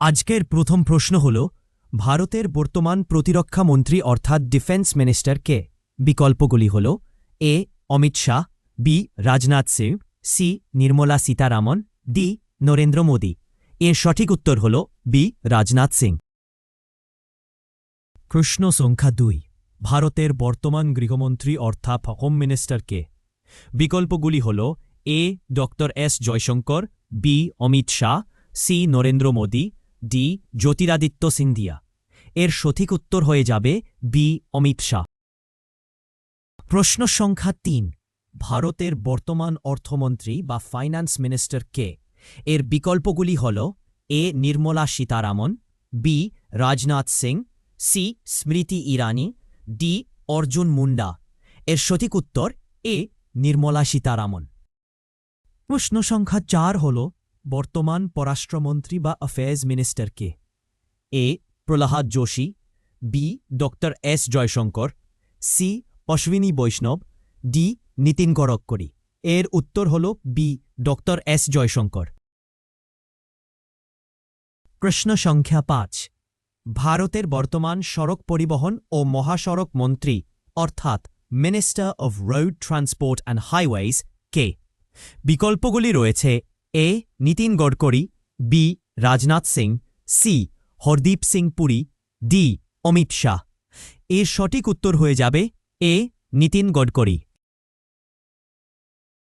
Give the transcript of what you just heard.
আজকের প্রথম প্রশ্ন হল ভারতের বর্তমান প্রতিরক্ষা মন্ত্রী অর্থাৎ ডিফেন্স মিনিস্টার কে? বিকল্পগুলি হল A Amit Shah, B Rajnath Singh, C Nirmala Sitharaman, D Narendra Modi. এর সঠিক উত্তর হল বি রাজনাথ সিং। প্রশ্ন সংখ্যা 2, ভারতের বর্তমান গৃহমন্ত্রী অর্থাৎ হোম মিনিস্টার কে? বিকল্পগুলি হল A Dr S Jaishankar, B Amit Shah, C Narendra Modi, D Jyotiraditya Scindia. এর সঠিক উত্তর হয়ে যাবে বি অমিত শাহ। প্রশ্ন সংখ্যা 3, ভারতের বর্তমান অর্থমন্ত্রী বা ফাইন্যান্স মিনিস্টার কে? এর বিকল্পগুলি হল এ Nirmala Sitharaman, B Rajnath Singh, C Smriti Irani, D Arjun Munda. এর সঠিক উত্তর এ নির্মলা সীতারামন। প্রশ্ন সংখ্যা 4 হল বর্তমান পররাষ্ট্রমন্ত্রী বা অ্যাফেয়ার্স মিনিস্টার কে? এ প্রহ্লাদ যোশী, বি ড এস জয়শঙ্কর, সি অশ্বিনী বৈষ্ণব, ডি নীতিন গড়করি। এর উত্তর হল বি ড এস জয়শঙ্কর। প্রশ্ন সংখ্যা 5, ভারতের বর্তমান সড়ক পরিবহন ও মহাসড়ক মন্ত্রী অর্থাৎ minister of road transport and highways কে? বিকল্পগুলি রয়েছে A Nitin Gadkari, B Rajnath Singh, C Hardeep Singh Puri, D Amit Shah. এর সঠিক উত্তর হয়ে যাবে এ নীতিন গড়করি।